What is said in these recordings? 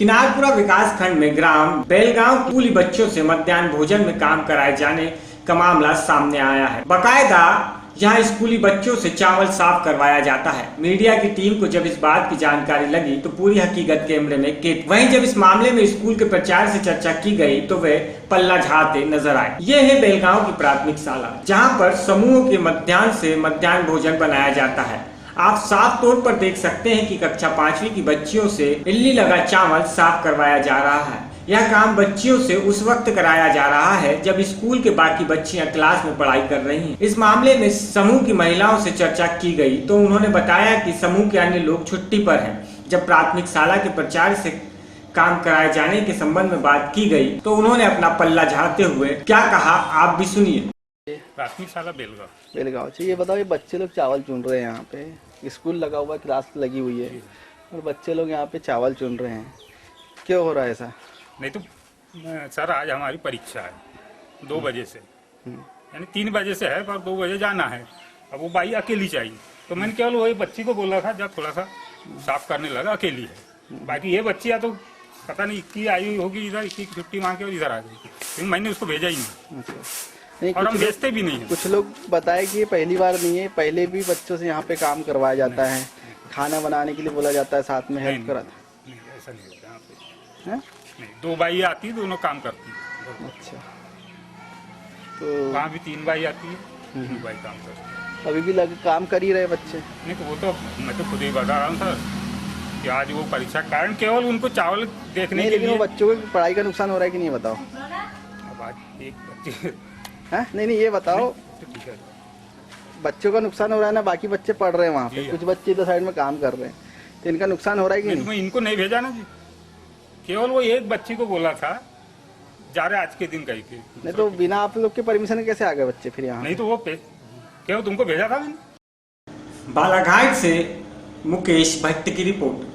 किनारपुरा विकास खंड में ग्राम बेलगांव स्कूली बच्चों से मध्याह्न भोजन में काम कराए जाने का मामला सामने आया है। बकायदा यहाँ स्कूली बच्चों से चावल साफ करवाया जाता है। मीडिया की टीम को जब इस बात की जानकारी लगी तो पूरी हकीकत कैमरे में कैद। वहीं जब इस मामले में स्कूल के प्राचार्य से चर्चा की गई तो वे पल्ला झाड़ते नजर आए। ये है बेलगांव की प्राथमिक शाला, जहाँ पर समूह के मध्याह्न से मध्याह्न भोजन बनाया जाता है। आप साफ तौर पर देख सकते हैं कि कक्षा 5वीं की बच्चियों से इल्ली लगा चावल साफ करवाया जा रहा है। यह काम बच्चियों से उस वक्त कराया जा रहा है जब स्कूल के बाकी बच्चियां क्लास में पढ़ाई कर रही हैं। इस मामले में समूह की महिलाओं से चर्चा की गई तो उन्होंने बताया कि समूह के अन्य लोग छुट्टी पर हैं। जब प्राथमिक शाला के प्राचार्य से काम कराए जाने के संबंध में बात की गई तो उन्होंने अपना पल्ला झाड़ते हुए क्या कहा, आप भी सुनिए। प्राथमिक शाला बेलगांव से ये बताओ, ये बच्चे लोग चावल चुन रहे हैं, यहाँ पे स्कूल लगा हुआ, क्लास लगी हुई है और बच्चे लोग यहाँ पे चावल चुन रहे हैं, क्यों हो रहा है ऐसा? नहीं तो सर आज हमारी परीक्षा है 2 बजे से, यानी 3 बजे से है पर 2 बजे जाना है। अब वो बाई अकेली चाहिए तो मैंने केवल वही बच्ची को बोला था जब थोड़ा सा साफ करने लगा, अकेली है। बाकी ये बच्ची या तो पता नहीं इसकी आई होगी, इधर इसकी छुट्टी मांग के और इधर आ गई, लेकिन मैंने उसको भेजा ही नहीं और हम भेजते भी नहीं है। कुछ लोग बताए कि ये पहली बार नहीं है, पहले भी बच्चों से यहाँ पे काम करवाया जाता है, खाना बनाने के लिए बोला जाता है, साथ में हेल्प करा। ऐसा नहीं होता यहाँ पे। नहीं, 2 बाई आती है, दोनों काम करती है। अच्छा, तो वहाँ भी 3 बाई आती है, 2 बाई काम करती है। अभी भी काम कर ही रहे बच्चे? नहीं तो वो तो मैं तो खुद ही बता रहा हूँ सर कि आज वो परीक्षा कारण केवल उनको चावल देखने के लिए। बच्चों की पढ़ाई का नुकसान हो रहा है कि नहीं, बताओ। अब आज एक बच्चे नहीं ये बताओ, ठीक है, बच्चों का नुकसान हो रहा है ना, बाकी बच्चे पढ़ रहे हैं वहाँ पे, कुछ बच्चे इधर साइड में काम कर रहे हैं, तो इनका नुकसान हो रहा है कि नहीं? मैं इनको नहीं भेजा ना जी, केवल वो एक बच्ची को बोला था जा रहे आज के दिन कही थी। नहीं तो बिना आप लोग के परमिशन कैसे आ गए बच्चे फिर यहाँ? नहीं तो वो केवल तुमको भेजा था मैंने। बालाघाट से मुकेश भट्ट की रिपोर्ट।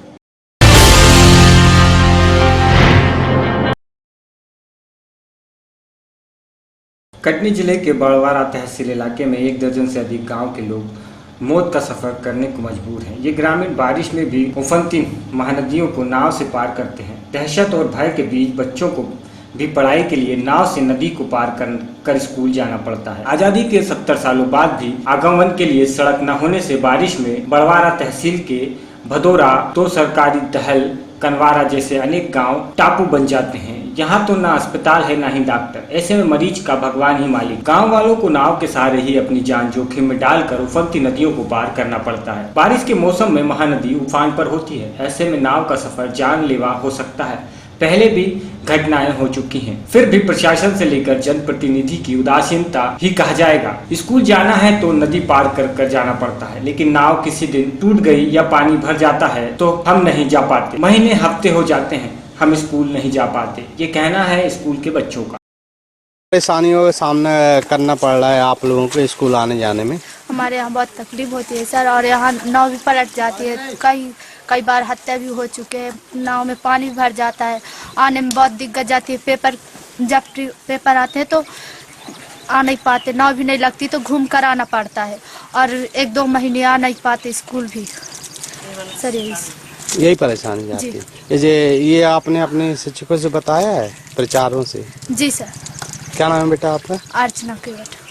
कटनी जिले के बड़वारा तहसील इलाके में 1 दर्जन से अधिक गांव के लोग मौत का सफर करने को मजबूर हैं। ये ग्रामीण बारिश में भी उफनती महानदियों को नाव से पार करते हैं। दहशत और भय के बीच बच्चों को भी पढ़ाई के लिए नाव से नदी को पार कर स्कूल जाना पड़ता है। आजादी के 70 सालों बाद भी आगमन के लिए सड़क न होने से बारिश में बड़वारा तहसील के भदोरा, तो सरकारी टहल, कनवारा जैसे अनेक गांव टापू बन जाते हैं। यहाँ तो ना अस्पताल है ना ही डॉक्टर, ऐसे में मरीज का भगवान ही मालिक। गांव वालों को नाव के सहारे ही अपनी जान जोखिम में डालकर उफनती नदियों को पार करना पड़ता है। बारिश के मौसम में महानदी उफान पर होती है, ऐसे में नाव का सफर जानलेवा हो सकता है। पहले भी घटनाएं हो चुकी हैं, फिर भी प्रशासन से लेकर जनप्रतिनिधि की उदासीनता ही कहा जाएगा। स्कूल जाना है तो नदी पार कर जाना पड़ता है, लेकिन नाव किसी दिन टूट गई या पानी भर जाता है तो हम नहीं जा पाते। महीने हफ्ते हो जाते हैं, हम स्कूल नहीं जा पाते। ये कहना है स्कूल के बच्चों का। परेशानियों का सामना करना पड़ रहा है आप लोगों को स्कूल आने जाने में। हमारे यहाँ बहुत तकलीफ होती है सर, और यहाँ नाव भी पलट जाती है, कई बार हत्या भी हो चुके हैं। नाव में पानी भर जाता है, आने में बहुत दिक्कत जाती है। जब पेपर आते हैं तो आ नहीं पाते, नाव भी नहीं लगती तो घूम कर आना पड़ता है, और 1-2 महीने आ नहीं पाते स्कूल भी सर। यही परेशानी जाती है। ये आपने अपने शिक्षकों से बताया है, प्रचारों से? जी सर। क्या नाम है बेटा आपका? अर्चना के बेटा।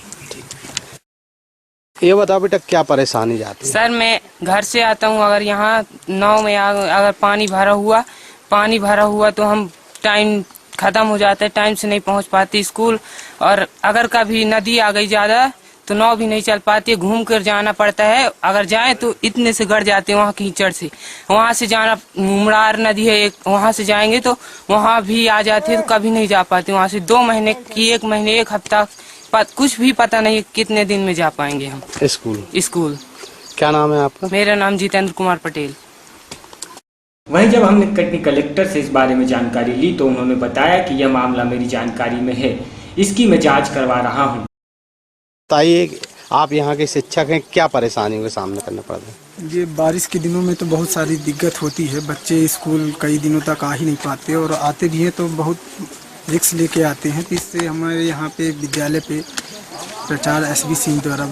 ये बताओ बेटा, क्या परेशानी जाती है? सर मैं घर से आता हूँ, अगर यहाँ नाव में अगर पानी भरा हुआ तो हम टाइम खत्म हो जाता है, टाइम से नहीं पहुँच पाती स्कूल। और अगर कभी नदी आ गई ज्यादा तो नाव भी नहीं चल पाती है, घूम कर जाना पड़ता है। अगर जाए तो इतने से गड़ जाते हैं वहाँ कीचड़ से। वहाँ से जाना, मुमड़ार नदी है एक, वहाँ से जाएंगे तो वहाँ भी आ जाते हैं, तो कभी नहीं जा पाते वहाँ से। 2 महीने की 1 महीने 1 हफ्ता कुछ भी पता नहीं कितने दिन में जा पाएंगे हम स्कूल। क्या नाम है आपका? मेरा नाम जितेंद्र कुमार पटेल। वहीं जब हमने कटनी कलेक्टर से इस बारे में जानकारी ली तो उन्होंने बताया कि यह मामला मेरी जानकारी में है, इसकी मैं जांच करवा रहा हूं। बताइए, आप यहाँ के शिक्षक हैं, क्या परेशानियों का सामना करना पड़ता है? ये बारिश के दिनों में तो बहुत सारी दिक्कत होती है। बच्चे स्कूल कई दिनों तक आ ही नहीं पाते, और आते भी हैं तो बहुत रिक्स लेके आते हैं। तो इससे हमारे यहाँ पे विद्यालय पे प्राचार्य SB सिंह द्वारा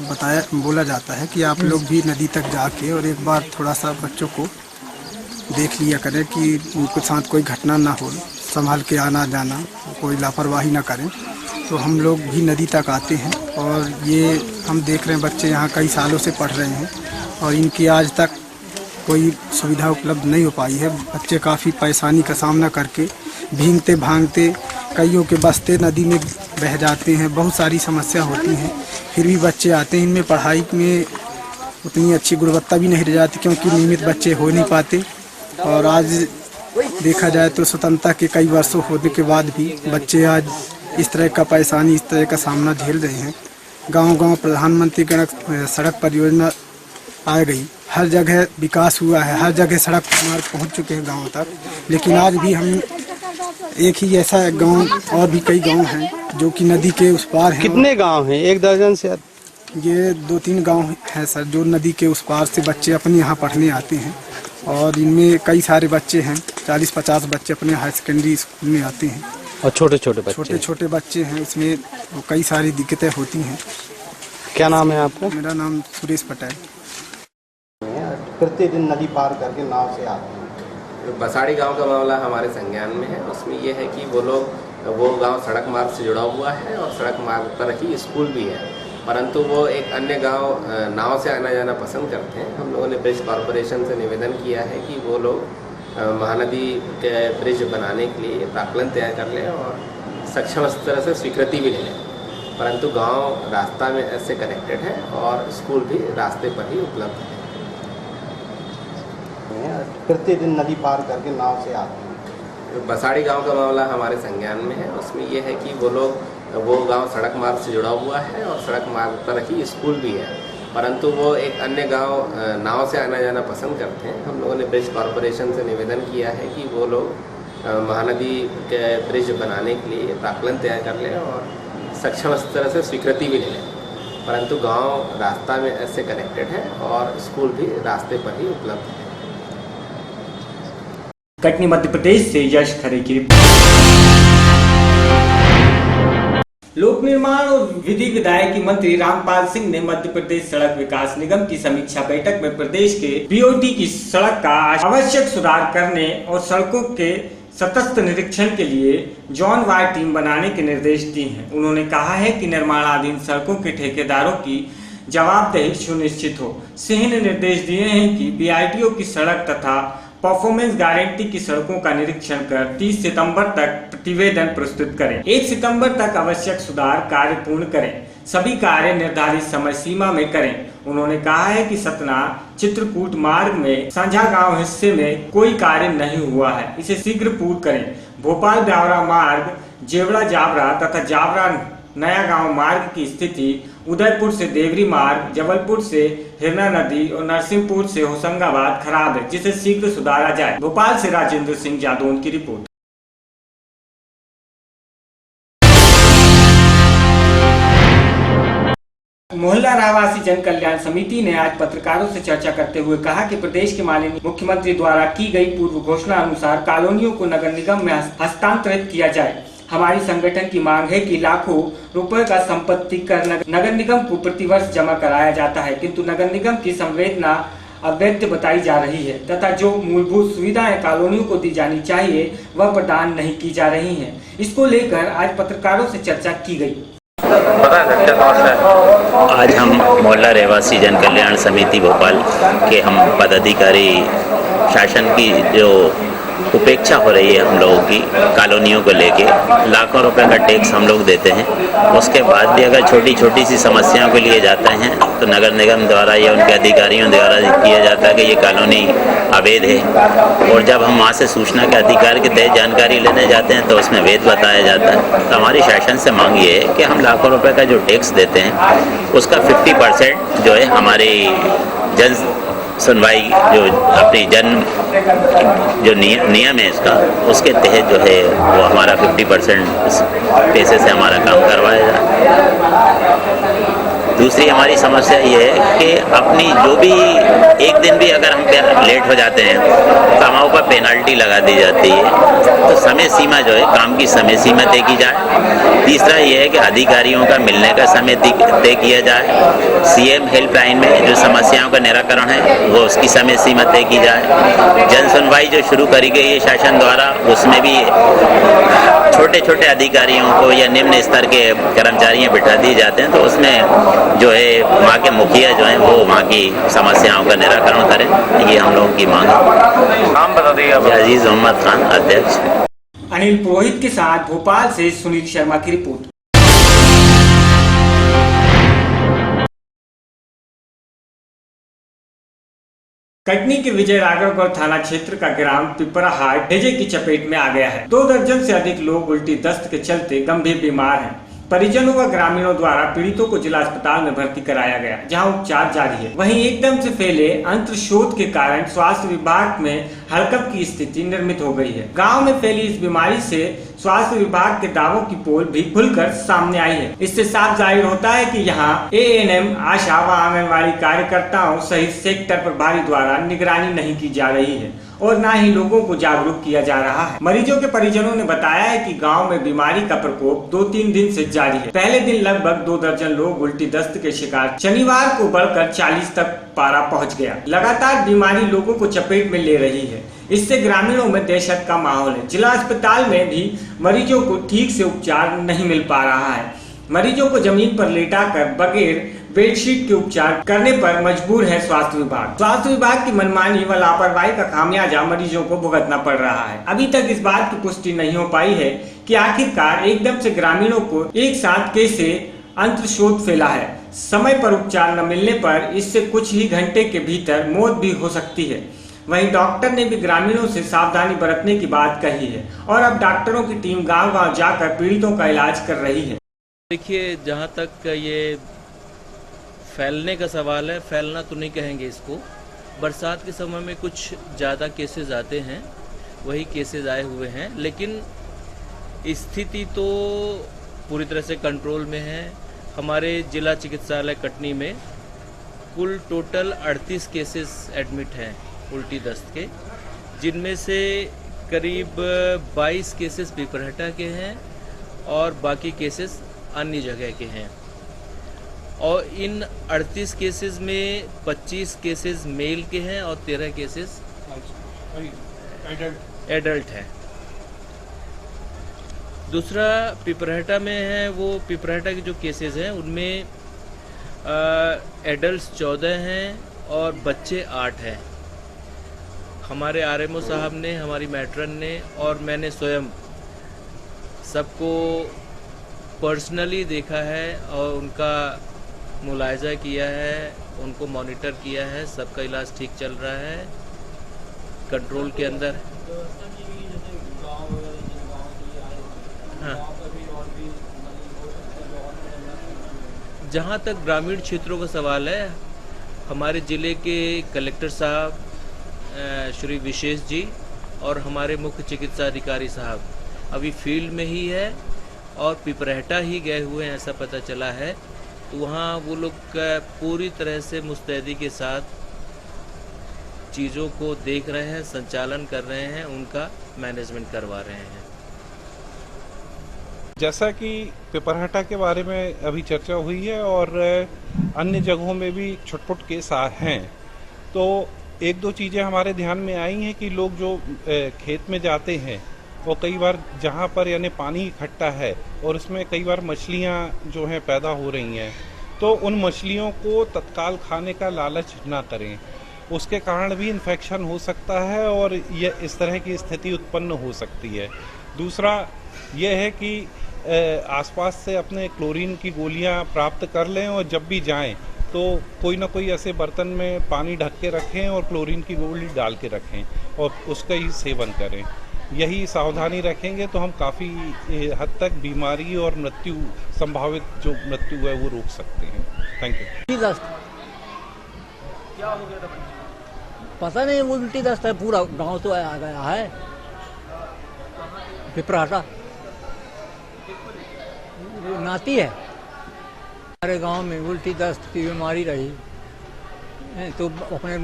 बोला जाता है कि आप लोग भी नदी तक जाके और एक बार थोड़ा सा बच्चों को देख लिया करें कि उनके साथ कोई घटना ना हो, संभाल के आना जाना, कोई लापरवाही ना करें। तो हम लोग भी नदी तक आते हैं और ये हम देख रहे हैं बच्चे यहाँ कई सालों से पढ़ रहे हैं और इनकी आज तक कोई सुविधा उपलब्ध नहीं हो पाई है। बच्चे काफ़ी परेशानी का सामना करके भीगते भागते कईयों के बस्ते नदी में बह जाते हैं, बहुत सारी समस्या होती हैं। फिर भी बच्चे आते हैं, इनमें पढ़ाई में उतनी अच्छी गुणवत्ता भी नहीं रह जाती क्योंकि नियमित बच्चे हो नहीं पाते। और आज देखा जाए तो स्वतंत्रता के कई वर्षों होने के बाद भी बच्चे आज इस तरह का परेशानी, इस तरह का सामना झेल रहे हैं। गांव-गांव प्रधानमंत्री सड़क परियोजना आ गई, हर जगह विकास हुआ है, हर जगह सड़क मार्ग पहुंच चुके हैं गाँव तक, लेकिन आज भी हम एक ही ऐसा गांव और भी कई गांव हैं जो कि नदी के उस पार हैं। कितने गांव हैं? 1 दर्जन से? ये 2-3 गांव हैं सर जो नदी के उस पार से बच्चे अपने यहाँ पढ़ने आते हैं और इनमें कई सारे बच्चे हैं, 40-50 बच्चे अपने हाई सेकेंडरी स्कूल में आते हैं और छोटे छोटे बच्चे हैं, इसमें कई सारी दिक्कतें होती हैं। क्या नाम है आपका? मेरा नाम सुरेश पटेल। प्रतिदिन नदी पार करके नाव से आते हैं। बसाड़ी गांव का मामला हमारे संज्ञान में है। उसमें यह है कि वो गांव सड़क मार्ग से जुड़ा हुआ है और सड़क मार्ग पर ही स्कूल भी है, परंतु वो एक अन्य गांव नाव से आना जाना पसंद करते हैं। हम लोगों ने ब्रिज कॉरपोरेशन से निवेदन किया है कि वो लोग महानदी के ब्रिज बनाने के लिए प्राक्कलन तैयार कर लें और सक्षम इस तरह से स्वीकृति भी ले लें, परंतु गांव रास्ता में ऐसे कनेक्टेड है और स्कूल भी रास्ते पर ही उपलब्ध है। प्रतिदिन नदी पार करके नाव से आते हैं। बसाड़ी गांव का मामला हमारे संज्ञान में है। उसमें यह है कि वो गांव सड़क मार्ग से जुड़ा हुआ है और सड़क मार्ग पर ही स्कूल भी है, परंतु वो एक अन्य गांव नाव से आना जाना पसंद करते हैं। हम लोगों ने ब्रिज कॉरपोरेशन से निवेदन किया है कि वो लोग महानदी के ब्रिज बनाने के लिए प्राक्कलन तैयार कर लें और सक्षम इस तरह से स्वीकृति भी ले लें, परंतु गांव रास्ता में ऐसे कनेक्टेड है और स्कूल भी रास्ते पर ही उपलब्ध है। कटनी मध्य प्रदेश से यश खरे की रिपोर्ट। लोक निर्माण और विधि विधायकी मंत्री रामपाल सिंह ने मध्य प्रदेश सड़क विकास निगम की समीक्षा बैठक में प्रदेश के बीओटी की सड़क का आवश्यक सुधार करने और सड़कों के सतत निरीक्षण के लिए जॉन वार टीम बनाने के निर्देश दिए हैं। उन्होंने कहा है कि निर्माणाधीन सड़कों के ठेकेदारों की जवाबदेही सुनिश्चित हो। सिंह ने निर्देश दिए हैं कि बीआईटीओ की सड़क तथा परफॉर्मेंस गारंटी की सड़कों का निरीक्षण कर 30 सितंबर तक प्रतिवेदन प्रस्तुत करें। 1 सितंबर तक आवश्यक सुधार कार्य पूर्ण करें। सभी कार्य निर्धारित समय सीमा में करें। उन्होंने कहा है कि सतना चित्रकूट मार्ग में सांझा गांव हिस्से में कोई कार्य नहीं हुआ है, इसे शीघ्र पूर्ण करें। भोपाल ब्यावरा मार्ग, जेवड़ा जावरा तथा जावरा नया गांव मार्ग की स्थिति, उदयपुर से देवरी मार्ग, जबलपुर से हिरना नदी और नरसिंहपुर से होशंगाबाद खराब है, जिसे शीघ्र सुधारा जाए। भोपाल से राजेंद्र सिंह जादौन की रिपोर्ट। मोहल्ला रहवासी जन कल्याण समिति ने आज पत्रकारों से चर्चा करते हुए कहा कि प्रदेश के माननीय मुख्यमंत्री द्वारा की गई पूर्व घोषणा अनुसार कॉलोनियों को नगर निगम में हस्तांतरित किया जाए। हमारी संगठन की मांग है कि लाखों रुपए का संपत्ति कर नगर निगम को प्रतिवर्ष जमा कराया जाता है, किंतु नगर निगम की संवेदना अवैध बताई जा रही है तथा जो मूलभूत सुविधाएं कॉलोनियों को दी जानी चाहिए वह प्रदान नहीं की जा रही हैं। इसको लेकर आज पत्रकारों से चर्चा की गई। आज हम मोहल्ला रहवासी जन कल्याण समिति भोपाल के हम पदाधिकारी शासन की जो उपेक्षा हो रही है हम लोगों की कॉलोनियों को लेके, लाखों रुपए का टैक्स हम लोग देते हैं, उसके बाद भी अगर छोटी छोटी सी समस्याओं के लिए जाते हैं तो नगर निगम द्वारा या उनके अधिकारियों द्वारा किया जाता है कि ये कॉलोनी अवैध है, और जब हम वहाँ से सूचना के अधिकार के तहत जानकारी लेने जाते हैं तो उसमें वैध बताया जाता है। तो हमारी शासन से मांग ये है कि हम लाखों रुपये का जो टैक्स देते हैं उसका 50% जो है हमारी जन सुनवाई जो अपनी जन्म जो नियम है इसका, उसके तहत जो है वो हमारा 50% पैसे से हमारा काम करवाया जाए। दूसरी हमारी समस्या ये है कि अपनी जो भी एक दिन भी अगर हम लेट हो जाते हैं तो हमारे ऊपर पेनल्टी लगा दी जाती है। तो समय सीमा जो है, काम की समय सीमा तय की जाए। तीसरा ये है कि अधिकारियों का मिलने का समय तय किया जाए। सीएम हेल्पलाइन में जो समस्याओं का निराकरण है वो उसकी समय सीमा तय की जाए। जन सुनवाई जो शुरू करी गई है शासन द्वारा, उसमें भी छोटे छोटे अधिकारियों को या निम्न स्तर के कर्मचारी बिठा दिए जाते हैं, तो उसमें जो है वहाँ के मुखिया जो हैं वो वहाँ की समस्याओं का निराकरण करें। ये हम लोगों की मांग है। नाम बता दीजिए। अजीज मोहम्मद खान, अध्यक्ष। अनिल पुरोहित के साथ भोपाल से सुनील शर्मा की रिपोर्ट। कटनी के विजय राघवगढ़ थाना क्षेत्र का ग्राम पिपराहाट हैजे की चपेट में आ गया है। 2 दर्जन से अधिक लोग उल्टी दस्त के चलते गंभीर बीमार हैं। परिजनों व ग्रामीणों द्वारा पीड़ितों को जिला अस्पताल में भर्ती कराया गया, जहां उपचार जारी है। वहीं एकदम से फैले अंत्रशोथ के कारण स्वास्थ्य विभाग में हड़कंप की स्थिति निर्मित हो गई है। गांव में फैली इस बीमारी से स्वास्थ्य विभाग के दावों की पोल भी खुलकर सामने आई है। इससे साफ जाहिर होता है कि यहाँ ANM, आशा व आंगनबाड़ी कार्यकर्ताओं सहित सेक्टर प्रभारी द्वारा निगरानी नहीं की जा रही है और न ही लोगों को जागरूक किया जा रहा है। मरीजों के परिजनों ने बताया है कि गांव में बीमारी का प्रकोप 2-3 दिन से जारी है। पहले दिन लगभग 2 दर्जन लोग उल्टी दस्त के शिकार, शनिवार को बढ़कर 40 तक पारा पहुंच गया। लगातार बीमारी लोगों को चपेट में ले रही है। इससे ग्रामीणों में दहशत का माहौल है। जिला अस्पताल में भी मरीजों को ठीक से उपचार नहीं मिल पा रहा है। मरीजों को जमीन पर लेटाकर बगैर बेडशीट के उपचार करने पर मजबूर है स्वास्थ्य विभाग। स्वास्थ्य विभाग की मनमानी व लापरवाही का खामियाजा मरीजों को भुगतना पड़ रहा है। अभी तक इस बात की पुष्टि नहीं हो पाई है कि आखिरकार एकदम से ग्रामीणों को एक साथ कैसे अंत्रशोथ फैला है। समय पर उपचार न मिलने पर इससे कुछ ही घंटे के भीतर मौत भी हो सकती है। वहीं डॉक्टर ने भी ग्रामीणों से सावधानी बरतने की बात कही है और अब डॉक्टरों की टीम गांव-गांव जाकर पीड़ितों का इलाज कर रही है। देखिए, जहाँ तक ये फैलने का सवाल है, फैलना तो नहीं कहेंगे इसको। बरसात के समय में कुछ ज़्यादा केसेस आते हैं, वही केसेस आए हुए हैं, लेकिन स्थिति तो पूरी तरह से कंट्रोल में है। हमारे जिला चिकित्सालय कटनी में कुल टोटल 38 केसेस एडमिट हैं उल्टी दस्त के, जिनमें से करीब 22 केसेस पिपरहटा के हैं और बाकी केसेस अन्य जगह के हैं। और इन 38 केसेस में 25 केसेस मेल के हैं और 13 केसेस एडल्ट हैं। दूसरा पिपरहटा में है, वो पिपरहटा के जो केसेस हैं उनमें एडल्ट्स 14 हैं और बच्चे 8 हैं। हमारे आरएमओ साहब ने, हमारी मैट्रन ने और मैंने स्वयं सबको पर्सनली देखा है और उनका मुलायजा किया है, उनको मॉनिटर किया है। सबका इलाज ठीक चल रहा है, कंट्रोल के अंदर। हाँ, जहाँ तक ग्रामीण क्षेत्रों का सवाल है, हमारे ज़िले के कलेक्टर साहब श्री विशेष जी और हमारे मुख्य चिकित्सा अधिकारी साहब अभी फील्ड में ही है और पिपरहटा ही गए हुए हैं, ऐसा पता चला है। तो वहाँ वो लोग पूरी तरह से मुस्तैदी के साथ चीज़ों को देख रहे हैं, संचालन कर रहे हैं, उनका मैनेजमेंट करवा रहे हैं। जैसा कि पिपरहटा के बारे में अभी चर्चा हुई है और अन्य जगहों में भी छुटपुट केस हैं, तो 1-2 चीज़ें हमारे ध्यान में आई हैं कि लोग जो खेत में जाते हैं और कई बार जहाँ पर यानी पानी इकट्ठा है और उसमें कई बार मछलियाँ जो हैं पैदा हो रही हैं, तो उन मछलियों को तत्काल खाने का लालच ना करें। उसके कारण भी इन्फेक्शन हो सकता है और ये इस तरह की स्थिति उत्पन्न हो सकती है। दूसरा ये है कि आसपास से अपने क्लोरीन की गोलियां प्राप्त कर लें और जब भी जाएं तो कोई ना कोई ऐसे बर्तन में पानी ढक के रखें और क्लोरीन की गोली डाल के रखें और उसका ही सेवन करें। यही सावधानी रखेंगे तो हम काफ़ी हद तक बीमारी और मृत्यु, संभावित जो मृत्यु है वो रोक सकते हैं। Thank you. क्या हो गया था? पता नहीं, वो उल्टी दस्त है, पूरा गांव तो आ गया है। पिपराहटा नाती है। हमारे गांव में उल्टी दस्त की बीमारी रही तो अपने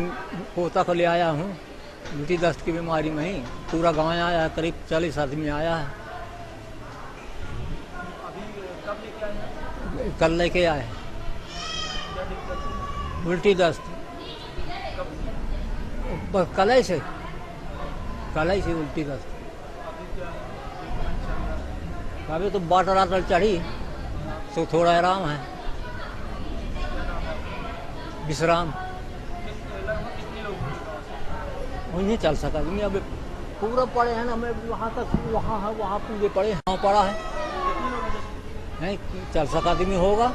पोता को ले आया हूँ। उल्टी दस्त की बीमारी में ही पूरा गांव आया है, करीब 40 आदमी आया है। कल लेके आए उल्टी दस्त कल से उल्टी दस्त। अभी तो बाटर चढ़ी तो थोड़ा आराम है, विश्राम नहीं चल सका। अब पूरा पड़े हैं ना, मैं वहाँ तक वहाँ है, वहाँ पूरे पड़े हाँ पड़ा है नहीं चल सका आदमी होगा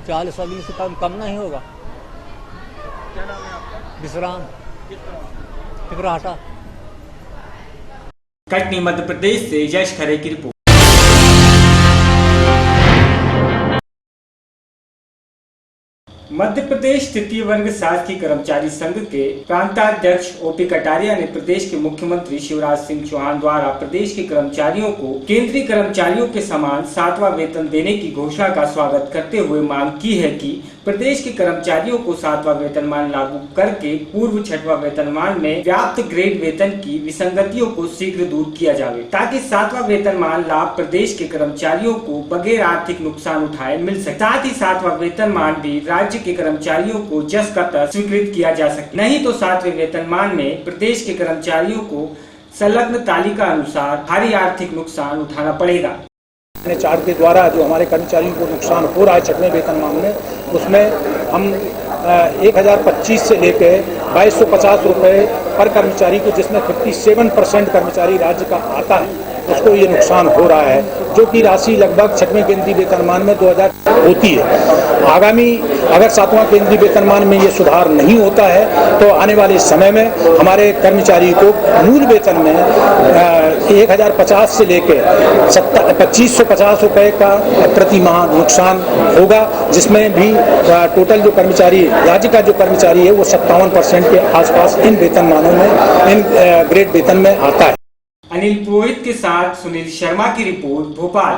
40 आदमी से कम नहीं होगा। क्या नाम है आपका? विश्राम टिकराहटा। कटनी मध्य प्रदेश से यश खरे की रिपोर्ट। मध्य प्रदेश तृतीय वर्ग शासकीय कर्मचारी संघ के प्रांताध्यक्ष ओपी कटारिया ने प्रदेश के मुख्यमंत्री शिवराज सिंह चौहान द्वारा प्रदेश के कर्मचारियों को केंद्रीय कर्मचारियों के समान 7वां वेतन देने की घोषणा का स्वागत करते हुए मांग की है कि प्रदेश के कर्मचारियों को 7वां वेतनमान लागू करके पूर्व 6वां वेतनमान में व्याप्त ग्रेड वेतन की विसंगतियों को शीघ्र दूर किया जाए, ताकि 7वां वेतनमान लाभ प्रदेश के कर्मचारियों को बगैर आर्थिक नुकसान उठाए मिल सके। साथ ही 7वां वेतनमान भी राज्य के कर्मचारियों को जस का तस स्वीकृत किया जा सके, नहीं तो 7वें वेतनमान में प्रदेश के कर्मचारियों को संलग्न तालिका अनुसार भारी आर्थिक नुकसान उठाना पड़ेगा। चार्ट के द्वारा जो हमारे कर्मचारियों को नुकसान हो रहा है 6वें वेतनमान में, उसमें हम 1025 से लेकर 2250 रुपये पर कर्मचारी को, जिसमें 57% कर्मचारी राज्य का आता है, उसको ये नुकसान हो रहा है, जो कि राशि लगभग 6वें केंद्रीय वेतनमान में 2000 होती है। आगामी अगर 7वां केंद्रीय वेतनमान में ये सुधार नहीं होता है तो आने वाले समय में हमारे कर्मचारी को मूल वेतन में 1050 से लेकर 2550 रुपये का प्रति माह नुकसान होगा, जिसमें भी टोटल जो कर्मचारी राज्य का जो कर्मचारी है वो 57% के आसपास इन वेतनमानों में, इन ग्रेड वेतन में आता है। अनिल पुरोहित के साथ सुनील शर्मा की रिपोर्ट, भोपाल।